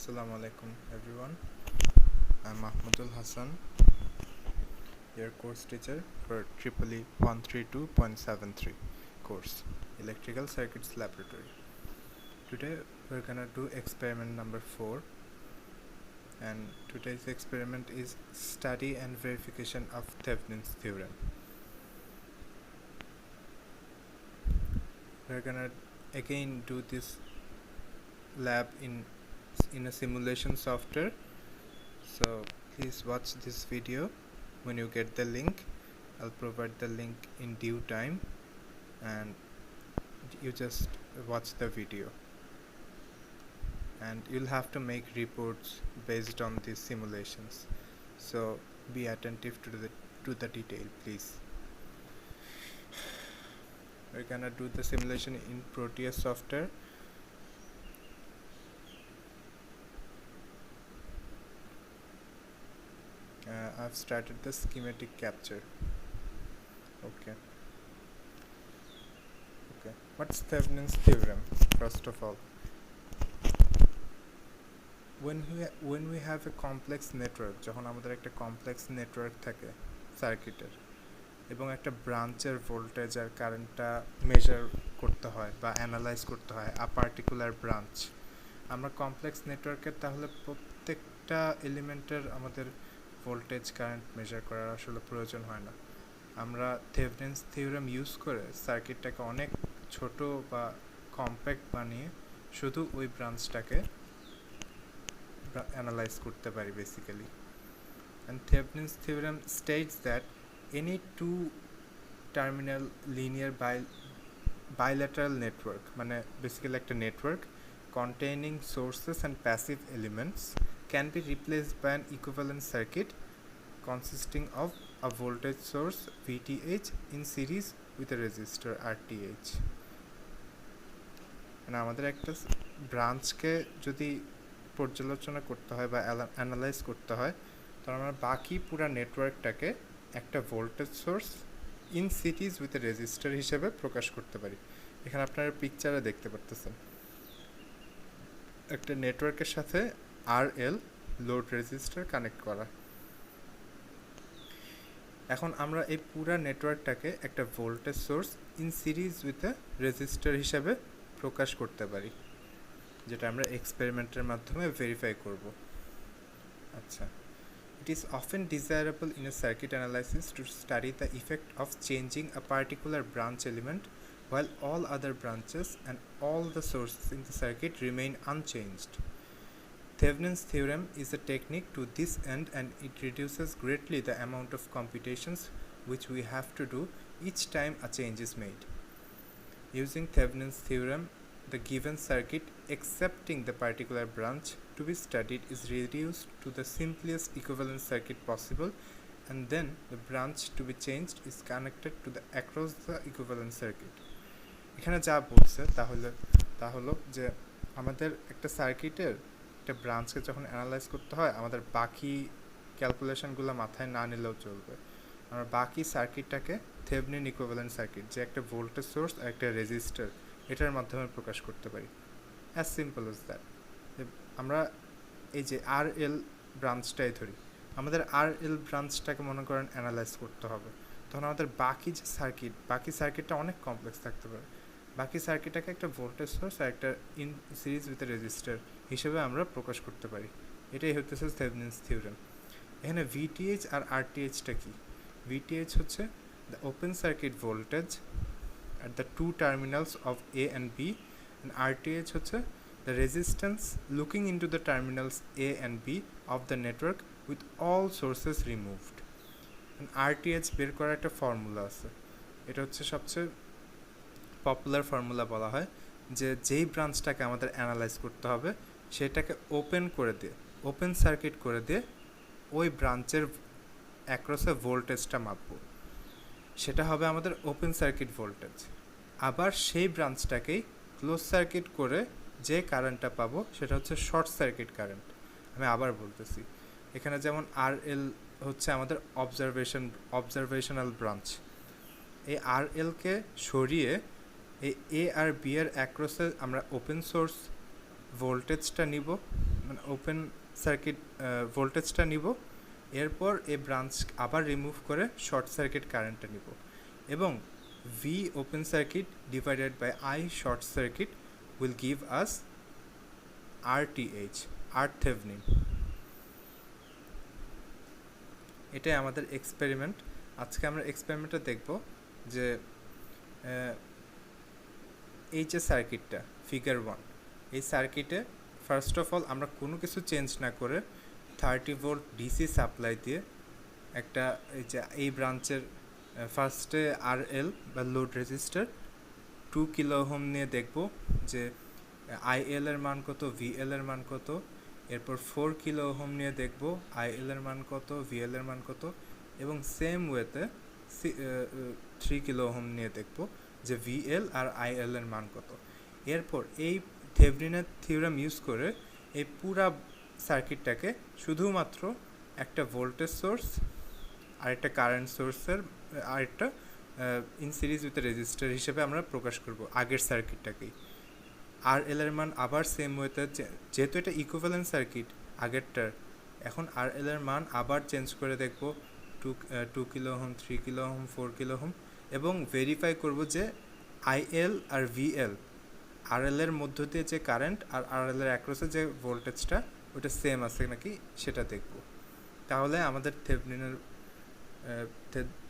Assalamu alaikum everyone. I'm Mahmudul Hassan, your course teacher for EEE 132.73 course, Electrical Circuits Laboratory. Today we're gonna do experiment number 4, and today's experiment is study and verification of Thevenin's theorem. We're gonna again do this lab in a simulation software, so please watch this video. When you get the link, I'll provide the link in due time, and you just watch the video, and you'll have to make reports based on these simulations, so be attentive to the detail, please. We're gonna do the simulation in Proteus software. I've started the schematic capture. Okay. What's Thevenin's theorem? First of all, when we have a complex network, যখন আমাদের একটা complex network থাকে সার্কিটের এবং একটা ব্রাঞ্চের voltage আর কারেন্টটা measure করতে হয় বা অ্যানালাইজ করতে হয় আ পার্টিকুলার ব্রাঞ্চ, আমরা কমপ্লেক্স নেটওয়ার্কের তাহলে প্রত্যেকটা এলিমেন্টের আমাদের ভোল্টেজ কারেন্ট মেজার করার আসলে প্রয়োজন হয় না। আমরা থেভনিনস থিওরেম ইউজ করে সার্কিটটাকে অনেক ছোট বা কম্প্যাক্ট বানিয়ে শুধু ওই ব্রাঞ্চটাকে অ্যানালাইজ করতে পারি basically. And Thevenin's theorem states that any two terminal linear bilateral network, মানে basically একটা network containing sources and passive elements can be replaced by an equivalent circuit consisting of a voltage source VTH in series with a resistor RTH. মানে আমাদের একটা ব্রাঞ্চকে যদি পর্যালোচনা করতে হয় বা অ্যানালাইজ করতে হয়, তখন আমরা বাকি পুরো নেটওয়ার্কটাকে একটা voltage source in series with a register হিসেবে প্রকাশ করতে পারি। এখানে আপনারা পিকচারে দেখতে পারতেছেন একটা নেটওয়ার্কের সাথে RL লোড রেজিস্টার কানেক্ট করা। এখন আমরা এই পুরো নেটওয়ার্কটাকে একটা voltage source in series with a register হিসেবে প্রকাশ করতে পারি, যেটা আমরা এক্সপেরিমেন্টের মাধ্যমে ভেরিফাই করব। আচ্ছা, it is often desirable in a circuit analysis to study the effect of changing a particular branch element while all other branches and all the sources in the circuit remain unchanged. Thevenin's theorem is a technique to this end, and it reduces greatly the amount of computations which we have to do each time a change is made. Using Thevenin's theorem, the given circuit excepting the particular branch to be studied is reduced to the simplest equivalent circuit possible, and then the branch to be changed is connected to the across the equivalent circuit. এখানে যা বলছে তা হলো যে আমাদের একটা সার্কিটের একটা ব্রাঞ্চকে যখন অ্যানালাইজ করতে হয়, আমাদের বাকি ক্যালকুলেশনগুলো মাথায় না নিলেও চলবে। আমরা বাকি সার্কিটটাকে থেভনিন ইকুইভ্যালেন্ট সার্কিট, যে একটা ভোল্টেজ সোর্স আর একটা রেজিস্টার, এটার মাধ্যমে প্রকাশ করতে পারি। As simple as that. আমরা এই যে RL ব্রাঞ্চটাই ধরি, আমাদের RL ব্রাঞ্চটাকে মনে করেন অ্যানালাইজ করতে হবে, তখন আমাদের বাকি যে বাকি সার্কিটটা অনেক কমপ্লেক্স থাকতে পারে। বাকি সার্কিটটাকে একটা ভোল্টেজ সোর্স আর একটা ইন সিরিজ উইথ রেজিস্টার হিসেবে আমরা প্রকাশ করতে পারি। এটাই হচ্ছে থেভনিনস থিওরেম। এখানে VTH আর RTHটা কি? VTH হচ্ছে the open circuit voltage at the two terminals of A and B, and RTH হচ্ছে the resistance looking into the terminals A and B of the network with all sources removed. and RTH বের করার একটা formula আছে, এটা হচ্ছে সবচেয়ে popular formula. বলা হয় যে যেই ব্রাঞ্চটাকে আমাদের অ্যানালাইজ করতে হবে সেটাকে ওপেন সার্কিট করে দিয়ে ওই ব্রাঞ্চের অ্যাক্রসে ভোল্টেজটা মাপবো, সেটা হবে আমাদের ওপেন সার্কিট ভোল্টেজ। আবার সেই ব্রাঞ্চটাকেই ক্লোজ সার্কিট করে যে কারেন্টটা পাবো সেটা হচ্ছে শর্ট সার্কিট কারেন্ট। আমি আবার বলতেছি, এখানে যেমন RL হচ্ছে আমাদের অবজারভেশনাল ব্রাঞ্চ, এই RLকে সরিয়ে এই A আর B এর অ্যাক্রসে আমরা ওপেন সোর্স ভোল্টেজটা নিব, মানে ওপেন সার্কিট ভোল্টেজটা নিব, এরপর এই ব্রাঞ্চ আবার রিমুভ করে শর্ট সার্কিট কারেন্টটা নিব, এবং V open circuit divided by I short circuit will give us RTH, RThevenin। এটাই আমাদের এক্সপেরিমেন্ট। আজকে আমরা এক্সপেরিমেন্টটা দেখব যে এই যে সার্কিটটা ফিগার 1, এই সার্কিটে ফার্স্ট অফ অল আমরা কোনো কিছু চেঞ্জ না করে 30 ভোল্ট ডিসি সাপ্লাই দিয়ে একটা এই ব্রাঞ্চের ফার্স্টে RL বা লোড রেজিস্টার 2 কিলো ওহম নিয়ে দেখব যে IL এর মান কত, VL এর মান কত। এরপর 4 কিলো ওহম নিয়ে দেখব IL এর মান কত, VL এর মান কত, এবং সেম ওয়েতে 3 কিলো ওহম নিয়ে দেখব যে VL আর IL এর মান কত। এরপর এই থেভনিনের থিওরাম ইউজ করে এই পুরা সার্কিটটাকে শুধুমাত্র একটা ভোল্টেজ সোর্স আর একটা কারেন্ট সোর্সের আরেকটা ইন সিরিজ উইথ রেজিস্টার হিসেবে আমরা প্রকাশ করব আগের সার্কিটটাকেই। আর এল এর মান আবার সেম ওয়েতে, যেহেতু এটা ইকুইভ্যালেন্ট সার্কিট আগেরটার, এখন আর এল এর মান আবার চেঞ্জ করে দেখব 2 kilo ohm, 3 kilo ohm, 4 kilo ohm, এবং ভেরিফাই করব যে IL আর VL আর এল এর মধ্য দিয়ে যে কারেন্ট আর আর এল এর অ্যাক্রসে যে ভোল্টেজটা ওটা সেম আছে নাকি সেটা দেখব। তাহলে আমাদের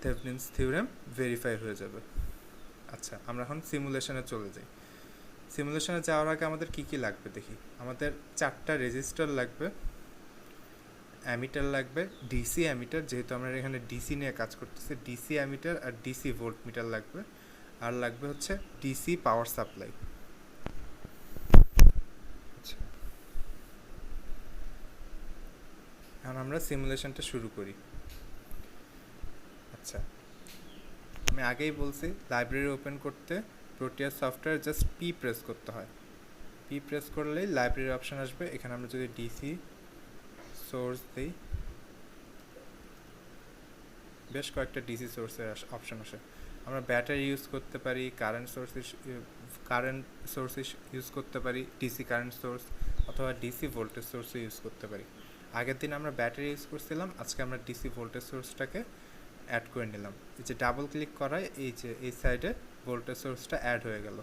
থেভনিনস থিওরেম ভেরিফাই হয়ে যাবে। আচ্ছা, আমরা এখন সিমুলেশনে চলে যাই। সিমুলেশনে যাওয়ার আগে আমাদের কি কি লাগবে দেখি। আমাদের 4টা রেজিস্টার লাগবে, অ্যামিটার লাগবে, ডিসি অ্যামিটার, যেহেতু আমরা এখানে ডিসি নিয়ে কাজ করতেছি, ডিসি অ্যামিটার আর ডিসি ভোল্ট মিটার লাগবে, আর লাগবে হচ্ছে ডিসি পাওয়ার সাপ্লাই। আচ্ছা, এখন আমরা সিমুলেশনটা শুরু করি। আচ্ছা, আমি আগেই বলছি লাইব্রেরি ওপেন করতে Proteus software just P press করতে হয়। পি প্রেস করলেই লাইব্রেরি অপশান আসবে। এখানে আমরা যদি ডিসি সোর্স দিই, বেশ কয়েকটা ডিসি সোর্সের অপশান আসে। আমরা ব্যাটারি ইউজ করতে পারি, কারেন্ট সোর্স ইউজ করতে পারি, ডিসি কারেন্ট সোর্স, অথবা ডিসি ভোল্টেজ সোর্সও ইউজ করতে পারি। আগের দিন আমরা ব্যাটারি ইউজ করছিলাম, আজকে আমরা ডিসি ভোল্টেজ সোর্সটাকে অ্যাড করে নিলাম। এই যে ডাবল ক্লিক করায় এই সাইডে ভোল্টেজ সোর্সটা অ্যাড হয়ে গেল।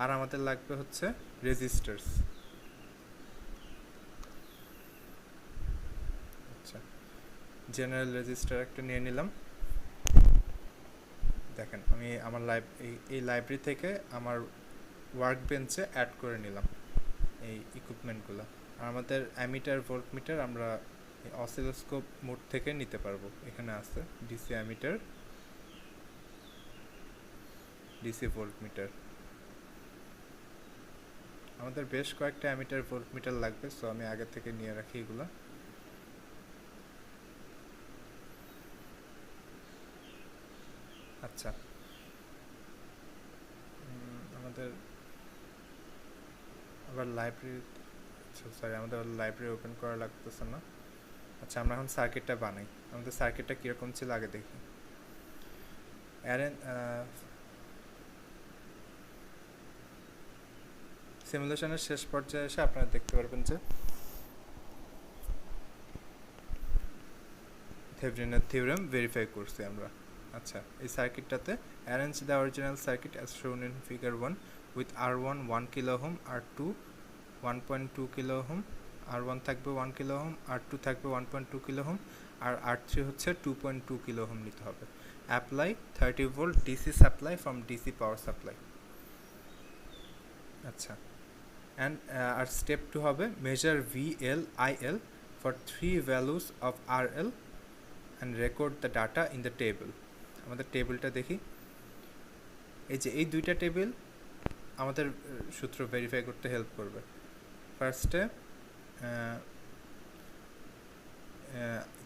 আর আমাদের লাগবে হচ্ছে রেজিস্টার্স। আচ্ছা, জেনারেল রেজিস্টার একটা নিয়ে নিলাম। দেখেন, আমি আমার এই লাইব্রেরি থেকে আমার ওয়ার্ক বেঞ্চে অ্যাড করে নিলাম এই ইকুইপমেন্টগুলো। আর আমাদের অ্যামিটার ভোল্ট মিটার আমরা অসিলোস্কোপ মোড থেকে নিতে পারবো। এখানে আছে DC ammeter, DC volt metre. আমাদের বেশ কয়েকটা অ্যামিটার ভোল্ট মিটার লাগবে, সো আমি আগে থেকে নিয়ে রাখি এগুলো। আচ্ছা, আমাদের আবার লাইব্রেরি ওপেন করা লাগতেছে না। আচ্ছা, আমরা এখন সার্কিটটা বানাই। আমাদের সার্কিটটা কীরকম ছিল আগে দেখি। সিমুলেশনের শেষ পর্যায়ে এসে আপনারা দেখতে পারবেন যে থেভনিনের থিওরেম ভেরিফাই করছি আমরা। আচ্ছা, এই সার্কিটটাতে arrange the original circuit as shown in figure 1 with R1 1 kilo ohm, R2 1.2 kilo ohm, R1 থাকবে 1 কিলো ওহম, R2 থাকবে 1.2 কিলো ওহম, আর R3 হচ্ছে 2.2 কিলো ওহম নিতে হবে। Apply 30 volt DC supply from DC power supply. আচ্ছা, and R step 2 হবে measure VL IL for 3 values of RL and record the data in the table. আমাদের টেবিলটা দেখি। এই যে এই দুইটা টেবিল আমাদের সূত্র ভেরিফাই করতে হেল্প করবে। ফার্স্টে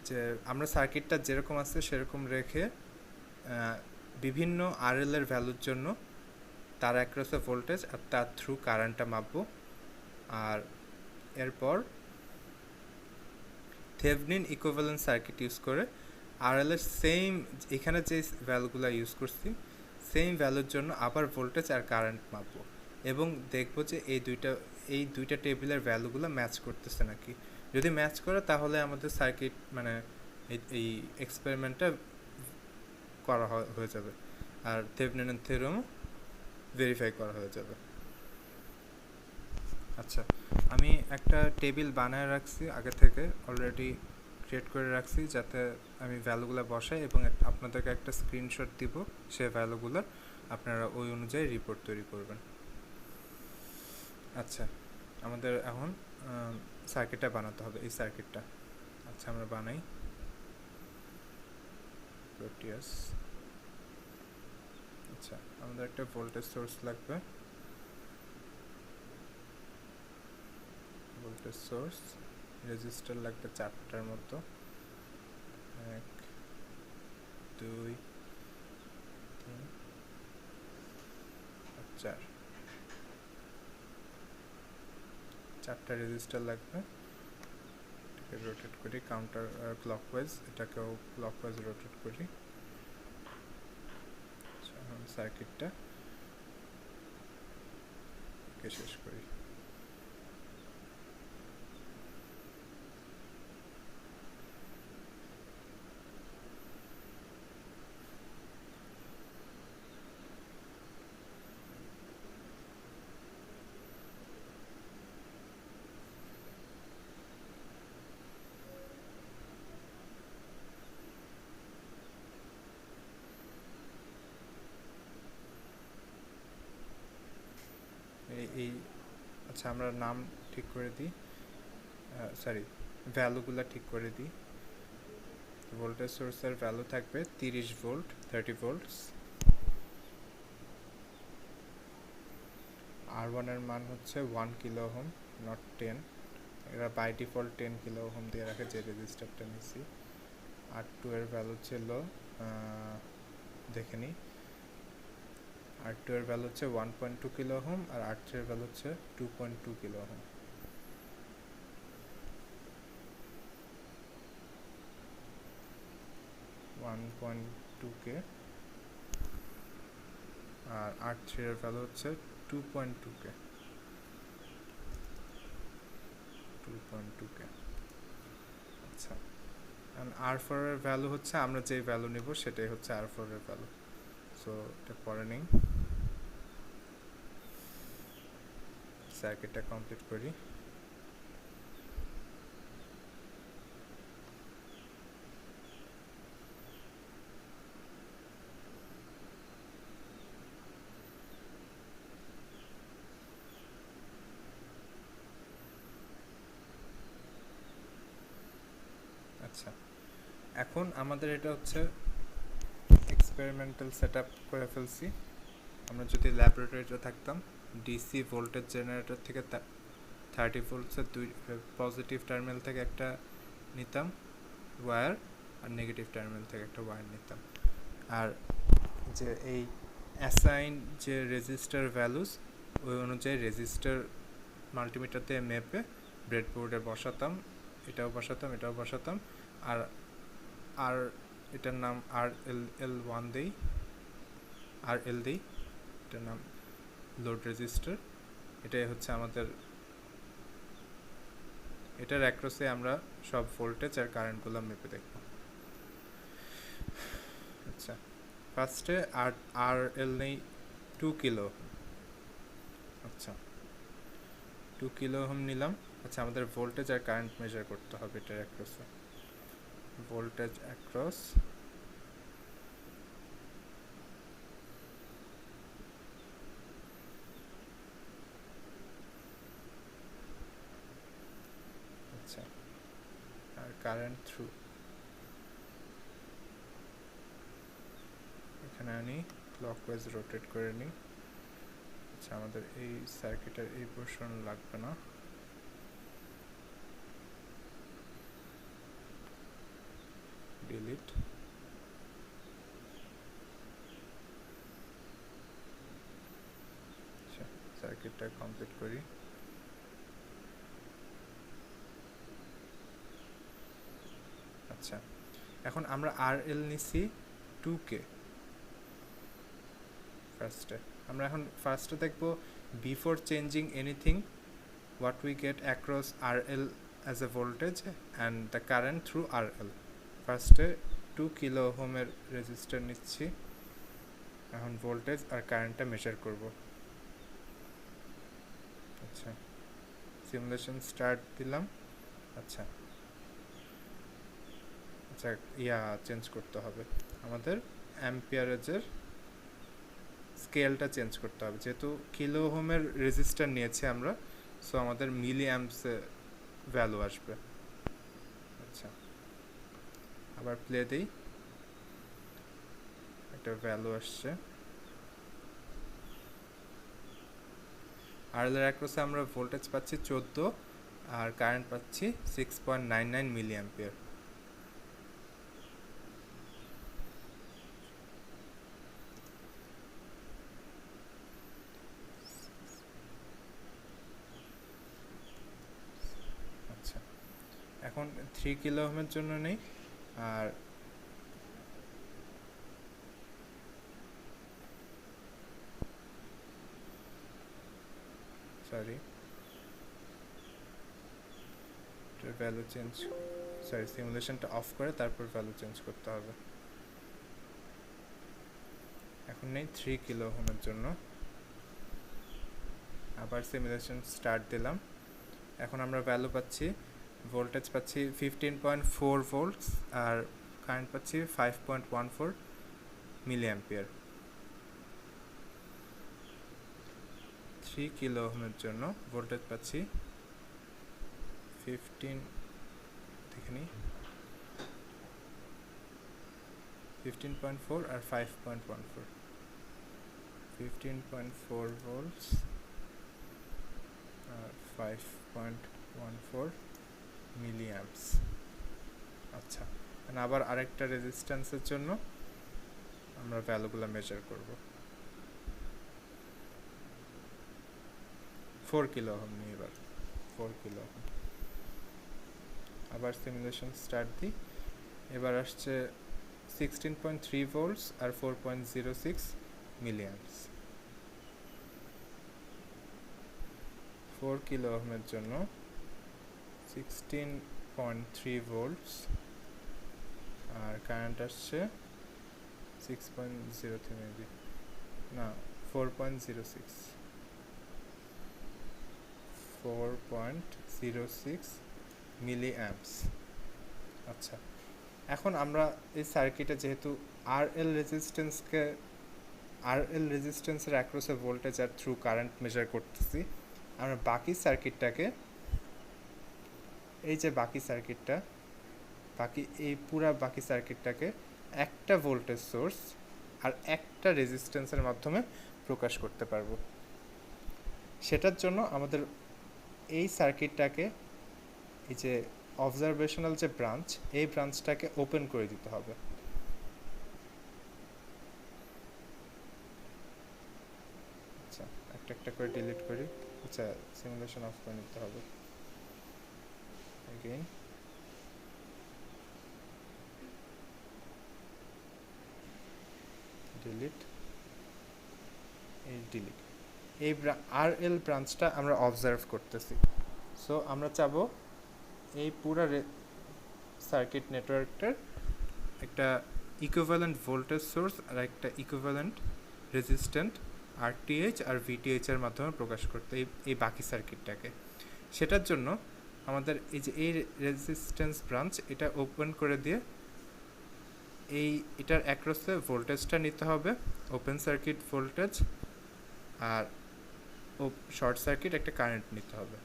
যে আমরা সার্কিটটা যেরকম আছে সেরকম রেখে বিভিন্ন RL এর ভ্যালুর জন্য তার অ্যাক্রসে ভোল্টেজ আর তার থ্রু কারেন্টটা মাপবো। আর এরপর থেভনিন ইকুইভ্যালেন্ট সার্কিট ইউজ করে RL এর সেম এখানে যে ভ্যালুগুলো ইউজ করছি সেম ভ্যালুর জন্য আবার ভোল্টেজ আর কারেন্ট মাপবো। এবং দেখবো যে এই দুইটা টেবিলের ভ্যালুগুলো ম্যাচ করতেছে নাকি। যদি ম্যাচ করে তাহলে আমাদের সার্কিট মানে এই এক্সপেরিমেন্টটা করা হয়ে যাবে, আর থেভেনিনের থিওরেমও ভেরিফাই করা হয়ে যাবে। আচ্ছা, আমি একটা টেবিল বানায় রাখছি আগে থেকে, অলরেডি ক্রিয়েট করে রাখছি, যাতে আমি ভ্যালুগুলো বসাই এবং আপনাদেরকে একটা স্ক্রিনশট দিব সেই ভ্যালুগুলোর, আপনারা ওই অনুযায়ী রিপোর্ট তৈরি করবেন। আচ্ছা, আমাদের এখন সার্কিটটা বানাতে হবে, এই সার্কিটটা। আচ্ছা, আমরা বানাই প্রোটিয়াস। আচ্ছা, আমাদের একটা ভোল্টেজ সোর্স লাগবে, ভোল্টেজ সোর্স, রেজিস্টার লাগবে 4টার মতো, 1 2 3 4, 4টা রেজিস্টার লাগবে। এটাকে রোটেট করি কাউন্টার ক্লকওয়াইজ, এটাকেও ক্লকওয়াইজ রোটেট করি। এখন সার্কিটটা শেষ করি। এই আচ্ছা, আমরা নাম ঠিক করে দিই, সরি ভ্যালুগুলো ঠিক করে দিই। ভোল্টেজ সোর্সের ভ্যালু থাকবে 30 ভোল্ট, 30 ভোল্টস। R1 এর মান হচ্ছে 1 কিলো ওহম, নট 10। এরা বাই ডিফল্ট 10 কিলো ওহম দিয়ে রাখে যে রেজিস্টারটা নিছি। R2 এর ভ্যালু ছিল, দেখে নিই, R2 এর ভ্যালু হচ্ছে 1.2 কিলো ওহম, আর R3 এর ভ্যালু হচ্ছে 2.2 কিলো ওহম। কে, আর R3 এর ভ্যালু হচ্ছে 2.2 কে, 2.2 কে। আচ্ছা, R4 এর ভ্যালু হচ্ছে, আমরা যে ভ্যালু নিব সেটাই হচ্ছে R4 এর ভ্যালু। সো এটা পরে নিই, সার্কিটটা কমপ্লিট করি। আচ্ছা, এখন আমাদের এটা হচ্ছে এক্সপেরিমেন্টাল সেট আপ করে ফেলছি। আমরা যদি ল্যাবরেটরিতে থাকতাম, ডিসি ভোল্টেজ জেনারেটর থেকে 30 ভোল্টসের দুই পজিটিভ টার্মিনাল থেকে একটা নিতাম ওয়্যার, আর নেগেটিভ টার্মিনাল থেকে একটা ওয়্যার নিতাম। আর যে এই অ্যাসাইন যে রেজিস্টার ভ্যালুস, ওই অনুযায়ী রেজিস্টার মাল্টিমিটার দিয়ে মেপে ব্রেডবোর্ডে বসাতাম, এটাও বসাতাম, এটাও বসাতাম। আর আর এটার নাম RL1 দেই, RL দিই, এটার নাম লোড রেজিস্টার। এটাই হচ্ছে আমাদের, এটার অ্যাক্রসে আমরা সব ভোল্টেজ আর কারেন্টগুলো মেপে দেখব। আচ্ছা, ফার্স্টে RL নেই 2 কিলো। আচ্ছা, 2 কিলো ওহম নিলাম। আচ্ছা, আমাদের ভোল্টেজ আর কারেন্ট মেজার করতে হবে এটার অ্যাক্রসে। ভোল্টেজ অ্যাক্রস, আচ্ছা, আর কারেন্ট থ্রু, এখানে আনি, ক্লকওয়াইজ রোটেট করে নিই। আচ্ছা, আমাদের এই সার্কিটের এই পোর্শন লাগবে না, ডিলিট। আচ্ছা, সার্কিটটা কমপ্লিট করি। আচ্ছা, এখন আমরা RL নিছি 2K। ফার্স্টে আমরা এখন ফার্স্টে দেখব before changing anything, what we get across RL as a voltage and the current through RL. ফার্স্টে 2 কিলো ওহমের রেজিস্টার নিচ্ছি, এখন ভোল্টেজ আর কারেন্টটা মেজার করব। আচ্ছা, সিমুলেশন স্টার্ট দিলাম। আচ্ছা আচ্ছা চেঞ্জ করতে হবে, আমাদের অ্যাম্পিয়ারেজের স্কেলটা চেঞ্জ করতে হবে, যেহেতু কিলো ওহমের রেজিস্টার নিয়েছি আমরা, সো আমাদের মিলি অ্যাম্পসে ভ্যালু আসবে। আচ্ছা, আবার প্লে দিই, একটা ভ্যালু আসছে। আরএলের অ্যাক্রসে আমরা ভোল্টেজ পাচ্ছি 14 আর কারেন্ট পাচ্ছি 6.99 মিলি অ্যাম্পিয়ার। আচ্ছা, এখন 3 কিলো ওহমের জন্য নেই, আর সরি ভ্যালু চেঞ্জ, সরি সিমুলেশনটা অফ করে তারপর ভ্যালু চেঞ্জ করতে হবে। এখন নেই 3 কিলো ওহমের জন্য, আবার সিমুলেশন স্টার্ট দিলাম। এখন আমরা ভ্যালু পাচ্ছি, ভোল্টেজ পাচ্ছি 15.4 ভোল্টস আর কারেন্ট পাচ্ছি 5.14 মিলি অ্যাম্পিয়ার। 3 কিলো ওহমের জন্য ভোল্টেজ পাচ্ছি 15.4 আর 5.14, 15.4 ভোল্টস আর 5.14 মিলি অ্যাম্পস। আচ্ছা, আবার আরেকটা রেজিস্ট্যান্সের জন্য আমরা ভ্যালুগুলো মেজার করব। 4 কিলো ওহম নিয়ে এবার 4 কিলো ওহম, আবার সিমুলেশন স্টার্ট দিই। এবার আসছে 16.3 ভোল্টস আর 4.06 মিলি অ্যাম্পস। 4 কিলো ওহমের জন্য 16.3 ভোল্টস আর কারেন্ট আসছে 6.03 মেবি, না 4.06 মিলি অ্যাম্পস। আচ্ছা, এখন আমরা এই সার্কিটে যেহেতু আরএল রেজিস্ট্যান্সের অ্যাক্রসে ভোল্টেজ আর থ্রু কারেন্ট মেজার করতেছি, আমরা বাকি সার্কিটটাকে, এই যে বাকি সার্কিটটা, এই পুরা বাকি সার্কিটটাকে একটা ভোল্টেজ সোর্স আর একটা রেজিস্ট্যান্সের মাধ্যমে প্রকাশ করতে পারবো। সেটার জন্য আমাদের এই সার্কিটটাকে, এই যে অবজারভেশনাল যে ব্রাঞ্চ, এই ব্রাঞ্চটাকে ওপেন করে দিতে হবে। আচ্ছা, একটা একটা করে ডিলিট করি। আচ্ছা, সিমুলেশন অফ করে নিতে হবে। এগেইন ডিলিট, এই ডিলিট, এই আরএল ব্রাঞ্চটা আমরা অবজার্ভ করতেছি। সো আমরা চাবো এই পুরো সার্কিট নেটওয়ার্কটার একটা ইকুইভ্যালেন্ট ভোল্টেজ সোর্স আর একটা ইকুইভ্যালেন্ট রেজিস্ট্যান্ট আরটিএইচ আর ভিটিএইচ এর মাধ্যমে প্রকাশ করতে এই বাকি সার্কিটটাকে। সেটার জন্য আমাদের এই যে এই রেজিস্ট্যান্স ব্রাঞ্চ, এটা ওপেন করে দিয়ে এটার অ্যাক্রসে ভোল্টেজটা নিতে হবে, ওপেন সার্কিট ভোল্টেজ, আর শর্ট সার্কিট একটা কারেন্ট নিতে হবে।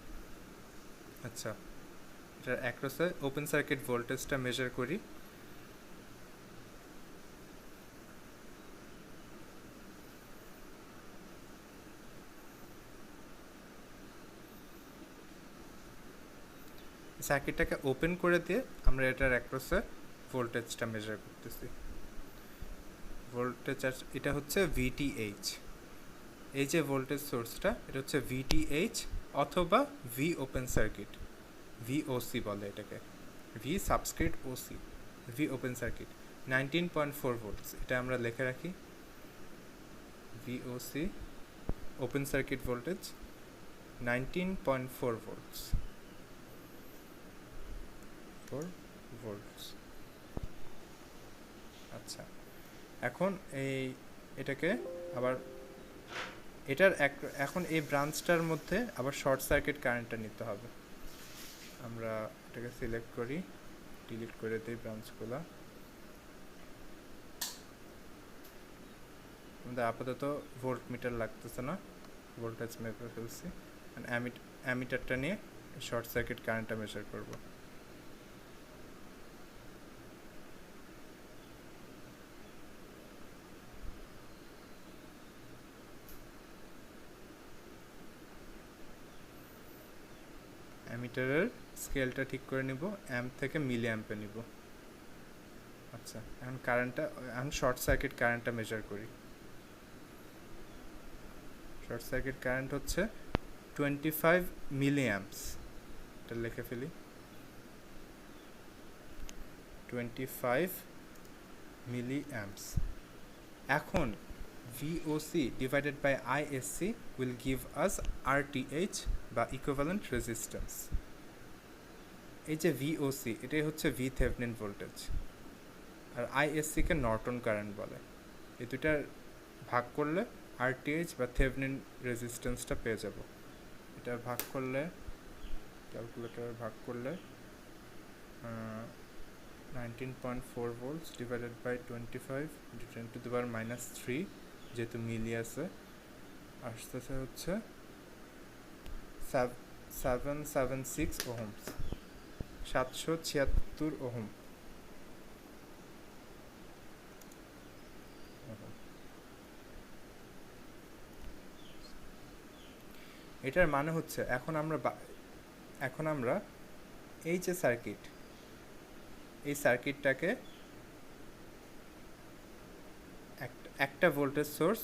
আচ্ছা, এটার অ্যাক্রসে ওপেন সার্কিট ভোল্টেজটা মেজার করি। সার্কিটটাকে ওপেন করে দিয়ে আমরা এটার অ্যাক্রসে ভোল্টেজটা মেজার করতেছি। ভোল্টেজ এটা হচ্ছে ভিটিএইচ, এই যে ভোল্টেজ সোর্সটা, এটা হচ্ছে ভিটিএইচ অথবা ভি ওপেন সার্কিট, ভিওসি বলে এটাকে, V subscript OC, V open circuit 19.4 volts, এটা আমরা লিখে রাখি VOC open circuit voltage 19.4 volts 4 volts। আচ্ছা, এখন এটাকে আবার এখন এই ব্রাঞ্চটার মধ্যে আবার শর্ট সার্কিট কারেন্টটা নিতে হবে। আমরা এটাকে সিলেক্ট করি, ডিলিট করে দিই ব্রাঞ্চগুলো। আমাদের আপাতত ভোল্ট মিটার লাগতেছে না, ভোল্টেজ মেপে ফেলছি। অ্যামিটারটা নিয়ে শর্ট সার্কিট কারেন্টটা মেজার করব। অ্যামিটারের স্কেলটা ঠিক করে নিব, অ্যাম্প থেকে মিলি অ্যাম্পে নিব। আচ্ছা, এখন শর্ট সার্কিট কারেন্টটা মেজার করি। শর্ট সার্কিট কারেন্ট হচ্ছে 25 মিলি অ্যাম্পস। এটা লিখে ফেলি, 25 মিলি অ্যাম্পস। এখন VOC divided by ISC will give us RTH বা equivalent resistance। এই যে VOC এটাই হচ্ছে V থেভনিন ভোল্টেজ, আর ISC কে নর্টন কারেন্ট বলে। এই দুইটার ভাগ করলে RTH বা থেভনিন রেজিস্ট্যান্সটা পেয়ে যাব। এটা ভাগ করলে, ক্যালকুলেটর ভাগ করলে 19.4 volts divided by 25 into 10 to the power -3, যেহেতু মিলি আছে, আসতেছে হচ্ছে 776 ohms, 776 ওহম। এটার মানে হচ্ছে এখন আমরা এই যে সার্কিট, এই সার্কিটটাকে একটা ভোল্টেজ সোর্স,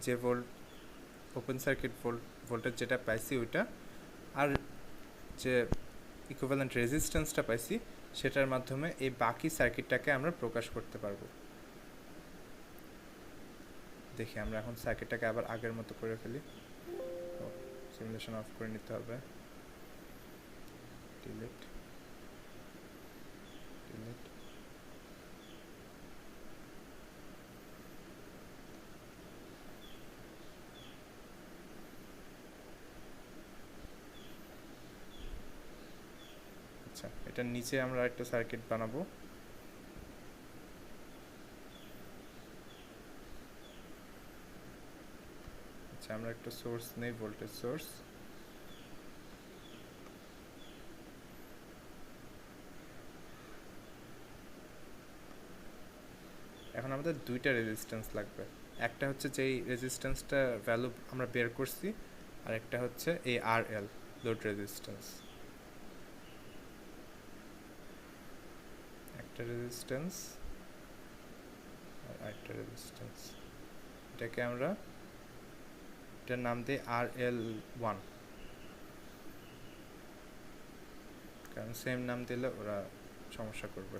যে ওপেন সার্কিট ভোল্টেজ যেটা পাইছি ওইটা, আর যে ইকুইভ্যালেন্ট রেজিস্ট্যান্সটা পাইছি সেটার মাধ্যমে এই বাকি সার্কিটটাকে আমরা প্রকাশ করতে পারবো। দেখি আমরা এখন সার্কিটটাকে আবার আগের মতো করে ফেলি। সিমুলেশন অফ করে নিতে হবে, ডিলিট। আচ্ছা, এটার নিচে আমরা একটা সার্কিট বানাবো। আচ্ছা, আমরা একটা সোর্স নেই, ভোল্টেজ সোর্স। এখন আমাদের দুইটা রেজিস্ট্যান্স লাগবে। একটা হচ্ছে যেই রেজিস্ট্যান্সটা ভ্যালু আমরা বের করছি, আর একটা হচ্ছে এই RL লোড রেজিস্ট্যান্স। একটা রেজিস্ট্যান্স আর একটা রেজিস্ট্যান্স, এটাকে আমরা এটার নাম দিই RL1, কারণ সেম নাম দিলে ওরা সমস্যা করবে।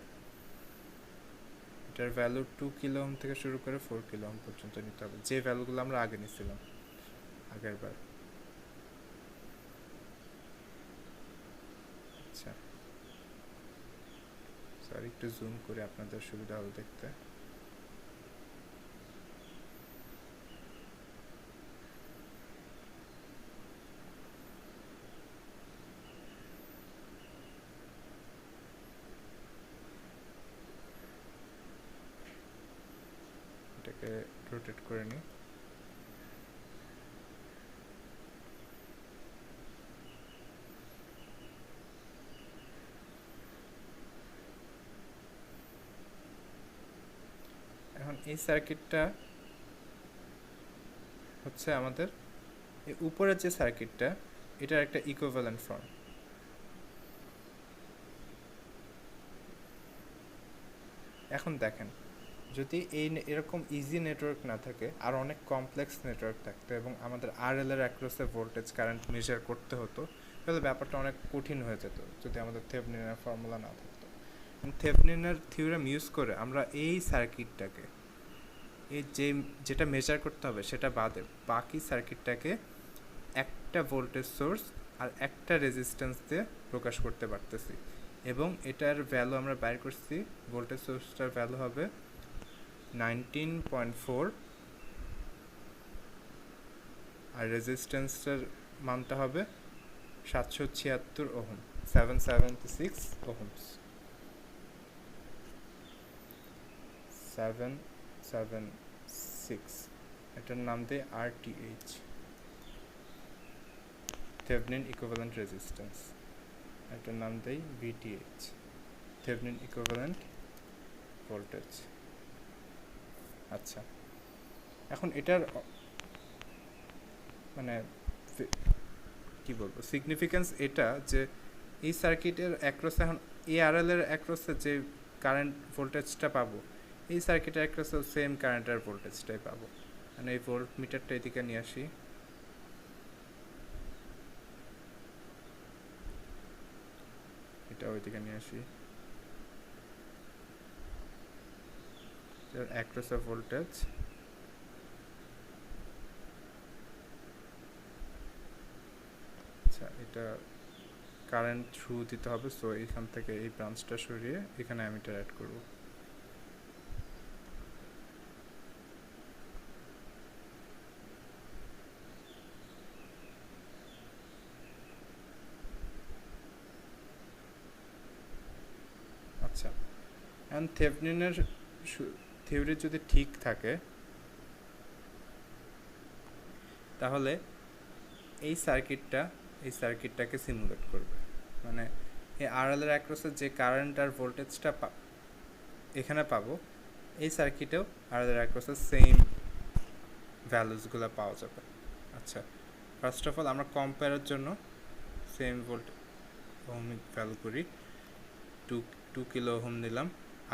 এটার ভ্যালু 2 কিলো ওহম থেকে শুরু করে 4 কিলো ওহম পর্যন্ত নিতে হবে, যে ভ্যালুগুলো আমরা আগে নিয়েছিলাম আগের বার। আচ্ছা, সরি, একটু জুম করে আপনাদের সুবিধা হবে দেখতে। এটাকে রোটেট করে নিই। এখন এই সার্কিটটা হচ্ছে আমাদের এই উপরের যে সার্কিটটা, এটার একটা ইকুইভ্যালেন্ট ফর্ম। এখন দেখেন, যদি এরকম ইজি নেটওয়ার্ক না থাকে, আর অনেক কমপ্লেক্স নেটওয়ার্ক থাকতো এবং আমাদের RL এর অ্যাক্রসে ভোল্টেজ কারেন্ট মেজার করতে হতো, তাহলে ব্যাপারটা অনেক কঠিন হয়ে যেত যদি আমাদের থেভনিনের ফর্মুলা না থাকতো। থেভনিনের থিওরেম ইউজ করে আমরা এই সার্কিটটাকে এই যেটা মেজার করতে হবে সেটা বাদে বাকি সার্কিটটাকে একটা ভোল্টেজ সোর্স আর একটা রেজিস্ট্যান্স দিয়ে প্রকাশ করতে পারতেছি, এবং এটার ভ্যালু আমরা বাইর করছি। ভোল্টেজ সোর্সটার ভ্যালু হবে 19.4 আর রেজিস্ট্যান্সটার মানটা হবে 776 ওহম, 776 ওহমস, 776। এটার নাম দিয়ে RTH, থেভেনিন ইকুইভ্যালেন্ট রেজিস্ট্যান্স। এটার নাম দেই VTH, থেভেনিন ইকুইভ্যালেন্ট ভোল্টেজ। আচ্ছা, এখন এটার মানে কি বলবো সিগনিফিক্যান্স এটা যে এই সার্কিটের অ্যাক্রসে এখন ARL এর অ্যাক্রসে যে কারেন্ট ভোল্টেজটা পাবো, এই সার্কিটের অ্যাক্রসেও সেম কারেন্টের ভোল্টেজটাই পাবো। মানে এই ভোল্ট মিটারটা এদিকে নিয়ে আসি, এটা ওইদিকে নিয়ে আসি, অ্যাক্রস অফ ভোল্টেজ আচ্ছা এটা কারেন্ট থ্রু দিতে হবে, সো এখান থেকে এই ব্রাঞ্চটা সরিয়ে এখানে অ্যামিটার অ্যাড করব। আচ্ছা, এখন থেভেনিনের থিওরি যদি ঠিক থাকে তাহলে এই সার্কিটটাকে সিমুলেট করবে। মানে এই RL এর অ্যাক্রসে যে কারেন্ট আর ভোল্টেজটা এখানে পাবো, এই সার্কিটেও RL এর অ্যাক্রসে সেম ভ্যালুসগুলো পাওয়া যাবে। আচ্ছা, ফার্স্ট অফ অল আমরা কম্পেয়ারের জন্য সেম ওহমিক ভ্যালু করি। 2 কিলো ওহম নিলাম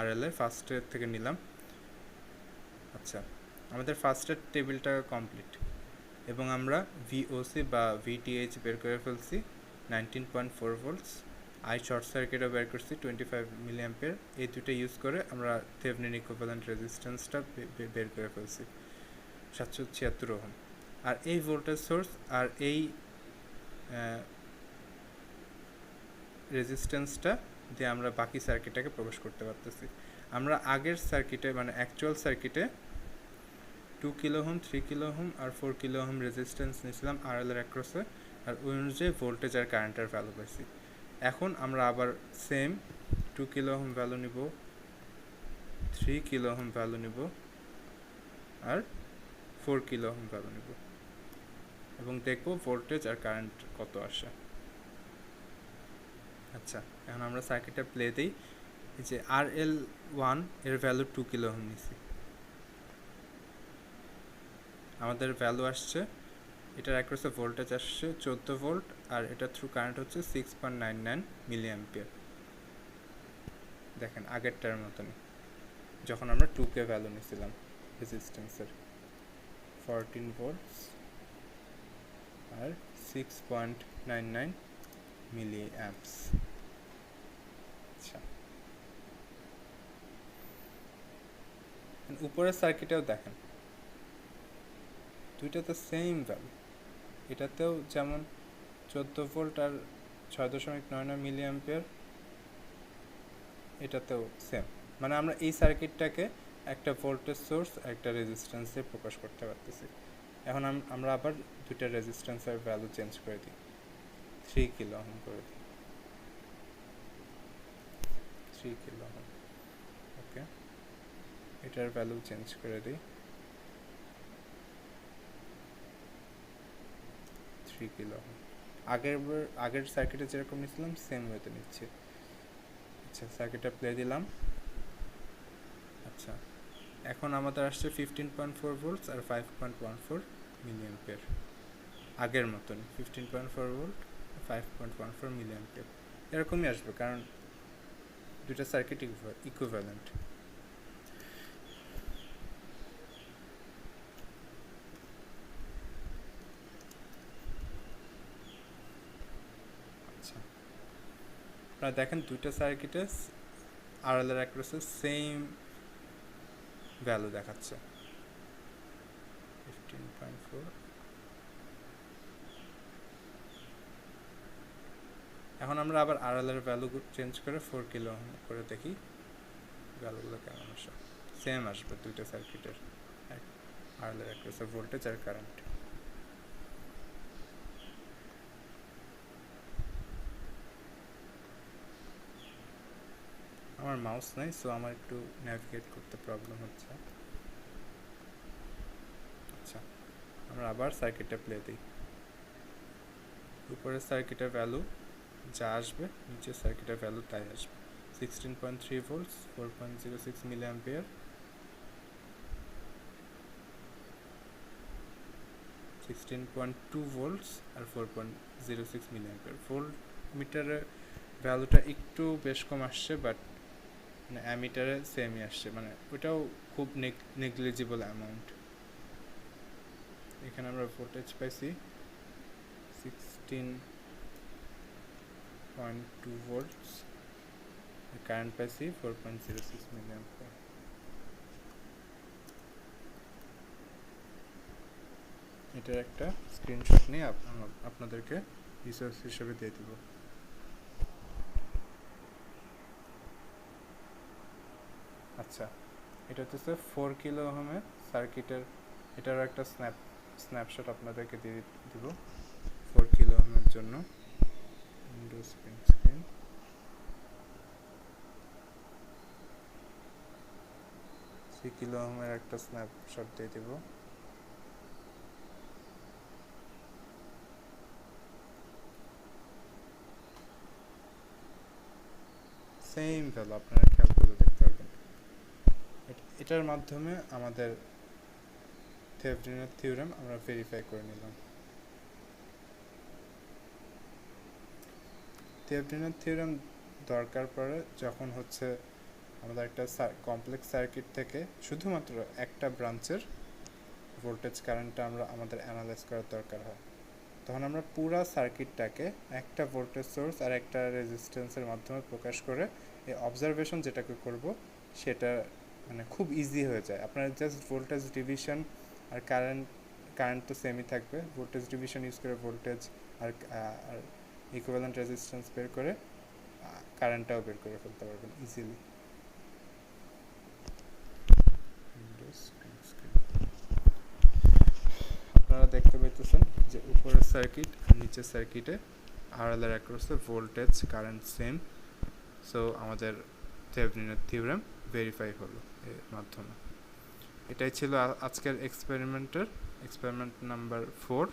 RL এর, ফার্স্টের থেকে নিলাম। আচ্ছা, আমাদের ফার্স্টের টেবিলটা কমপ্লিট, এবং আমরা VOC বা VTH বের করে ফেলছি 19.4 ভোল্টস। আই শর্ট সার্কিটও বের করছি 25 মিলি অ্যাম্পিয়ার। এই দুটো ইউজ করে আমরা থেভেনিন ইকুইভ্যালেন্ট রেজিস্ট্যান্সটা বের করে ফেলছি 776 ওহম। আর এই ভোল্টেজ সোর্স আর এই রেজিস্ট্যান্সটা দিয়ে আমরা বাকি সার্কিটটাকে প্রবেশ করতে পারতেছি। আমরা আগের সার্কিটে মানে অ্যাকচুয়াল সার্কিটে 2 কিলো ওহম, 3 কিলো ওহম আর 4 কিলো ওহম রেজিস্ট্যান্স নিয়েছিলাম RL এর অ্যাক্রসে, আর ওই অনুযায়ী ভোল্টেজ আর কারেন্টের ভ্যালু পাইছি। এখন আমরা আবার সেম 2 কিলো ওহম ভ্যালু নিব, 3 কিলো ওহম ভ্যালু নিব আর 4 কিলো ওহম ভ্যালু নিব, এবং দেখব ভোল্টেজ আর কারেন্ট কত আসে। আচ্ছা, এখন আমরা সার্কিটটা প্লে দিই। এই যে RL1 এর ভ্যালু 2 কিলো ওহম নিছি, আমাদের ভ্যালু আসছে, এটার অ্যাক্রসে ভোল্টেজ আসছে 14 ভোল্ট, আর এটা থ্রু কারেন্ট হচ্ছে 6.99 মিলি অ্যাম্পিয়ার। দেখেন আগেরটার মতনই, যখন আমরা 2K ভ্যালু নিয়েছিলাম রেজিস্ট্যান্সের, 14 ভোল্টস আর 6.99 মিলি অ্যাম্পস। আচ্ছা, উপরের সার্কিটেও দেখেন দুইটাতে সেম ভ্যালু, এটাতেও যেমন 14 ভোল্ট আর 6.99 মিলি অ্যাম্পিয়ার, এটাতেও সেম। মানে আমরা এই সার্কিটটাকে একটা ভোল্টেজ সোর্স একটা রেজিস্ট্যান্সে প্রকাশ করতে পারতেছি। এখন আমরা আবার দুইটা রেজিস্ট্যান্সের ভ্যালু চেঞ্জ করে দিই, 3 কিলো ওহম করে দিই, 3 কিলো ওহম। ওকে, এটার ভ্যালু চেঞ্জ করে দিই, 3 কিলো ওহম। আগের সার্কিটে যেরকম নিয়েছিলাম সেম ওয়েতে নিচ্ছি। আচ্ছা, সার্কিটটা প্লে দিলাম। আচ্ছা, এখন আমাদের আসছে 15.4 ভোল্টস আর 5.14 মিলি অ্যাম্পিয়ার, আগের মতন 15.4 ভোল্ট 5.14 মিলি অ্যাম্পিয়ার এরকমই আসবে, কারণ দুটা সার্কিট ইকুইভ্যালেন্ট। আচ্ছা, আপনারা দেখেন দুইটা সার্কিটে RL এর অ্যাক্রসে সেম ভ্যালু দেখাচ্ছে, 4। এখন আমরা আবার RL এর ভ্যালু চেঞ্জ করে 4 কিলো ওহম করে দেখি ভ্যালুগুলো কেমন আসে। সেম আসবে দুইটা সার্কিটের, RL এর অ্যাক্রস ভোল্টেজ আর কারেন্ট। আমার মাউস নাই, সো আমার একটু ন্যাভিগেট করতে প্রবলেম হচ্ছে। আচ্ছা, আমরা আবার সার্কিটটা প্লে দিই। উপরের সার্কিটের ভ্যালু যা আসবে নিচের সার্কিটের ভ্যালু তাই আসবে। 16.3 ভোল্টস, 4.06 মিলি অ্যাম্পিয়ার, 16.2 ভোল্টস আর 4.06 মিলি অ্যাম্পিয়ার। ভোল্ট মিটারের ভ্যালুটা একটু বেশ কম আসছে, বাট মানে অ্যামিটারে সেমই আসছে, মানে ওটাও খুব নেগলিজিবল অ্যামাউন্ট। এখানে আমরা ভোল্টেজ পাইছি 16.2 ভোল্টস, কারেন্ট পাইছি 4.06 মিলি অ্যাম্পিয়ার। এটার একটা স্ক্রিনশট নিয়ে আপনাদেরকে রিসোর্স হিসেবে দিয়ে দিব। আচ্ছা, এটা হচ্ছে 4 কিলো ওহমের সার্কিটের, এটারও একটা স্ন্যাপশট আপনাদেরকে দিয়ে দিব 4 কিলো ওহমের জন্য। উইন্ডোজ স্ক্রিন 3 কিলো ওহমের একটা স্ন্যাপশট দিয়ে দিব। সেম ভ্যালু আপনারা খেয়াল করে দেখতে পারবেন। এটার মাধ্যমে আমাদের থেভেনিনের থিওরেম আমরা ভেরিফাই করে নিলাম। থেভেনিনের থিওরেম দরকার পড়ে যখন হচ্ছে আমাদের একটা কমপ্লেক্স সার্কিট থেকে শুধুমাত্র একটা ব্রাঞ্চের ভোল্টেজ কারেন্টটা আমাদের অ্যানালাইজ করার দরকার হয়। তখন আমরা পুরো সার্কিটটাকে একটা ভোল্টেজ সোর্স আর একটা রেজিস্ট্যান্সের মাধ্যমে প্রকাশ করে এই অবজারভেশন যেটাকে করব সেটা মানে খুব ইজি হয়ে যায়। আপনার জাস্ট ভোল্টেজ ডিভিশন আর কারেন্ট তো সেমই থাকবে, ভোল্টেজ ডিভিশন ইউজ করে ভোল্টেজ আর ইকুইভ্যালেন্ট রেজিস্ট্যান্স বের করে কারেন্টটাও বের করে ফেলতে পারবেন ইজিলি। আপনারা দেখতে পাইতেছেন যে উপরের সার্কিট আর নিচের সার্কিটে RL এর অ্যাক্রসে ভোল্টেজ কারেন্ট সেম, সো আমাদের থেভেনিনের থিওরেম ভেরিফাই হলো এর মাধ্যমে। এটাই ছিল আজকের experiment number 4,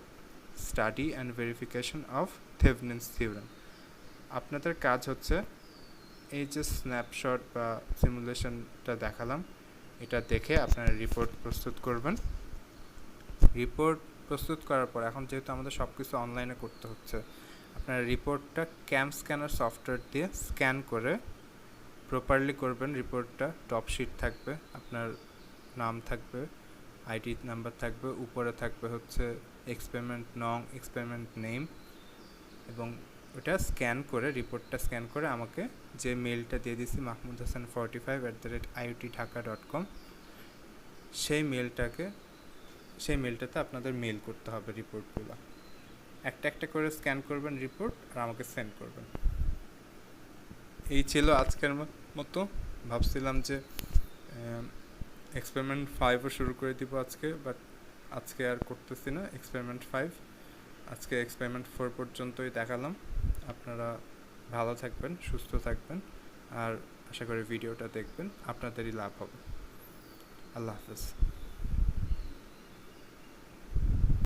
study and verification of Thevenin's theorem. আপনাদের কাজ হচ্ছে এই যে স্ন্যাপশট বা সিমুলেশনটা দেখালাম, এটা দেখে আপনারা রিপোর্ট প্রস্তুত করবেন। রিপোর্ট প্রস্তুত করার পর এখন যেহেতু আমাদের সব কিছু অনলাইনে করতে হচ্ছে, আপনারা রিপোর্টটা ক্যাম স্ক্যানার সফটওয়্যার দিয়ে স্ক্যান করে প্রপারলি করবেন। রিপোর্টটা টপ শিট থাকবে, আপনার নাম থাকবে, আইডি নাম্বার থাকবে, উপরে থাকবে হচ্ছে এক্সপেরিমেন্ট নং, এক্সপেরিমেন্ট নেম, এবং ওটা স্ক্যান করে রিপোর্টটা স্ক্যান করে আমাকে যে মেলটা দিয়ে দিয়েছি mahmoodhassan45@iotdhaka.com, সেই মেলটাতে আপনাদের মেল করতে হবে রিপোর্টগুলো। একটা একটা করে স্ক্যান করবেন রিপোর্ট আর আমাকে সেন্ড করবেন। এই ছিল আজকের মতো। ভাবছিলাম যে এক্সপেরিমেন্ট 5ও শুরু করে দিব আজকে, বাট আজকে আর করতেছি না এক্সপেরিমেন্ট 5। আজকে এক্সপেরিমেন্ট 4 পর্যন্তই দেখালাম। আপনারা ভালো থাকবেন, সুস্থ থাকবেন, আর আশা করি ভিডিওটা দেখবেন, আপনাদেরই লাভ হবে। আল্লাহ হাফেজ।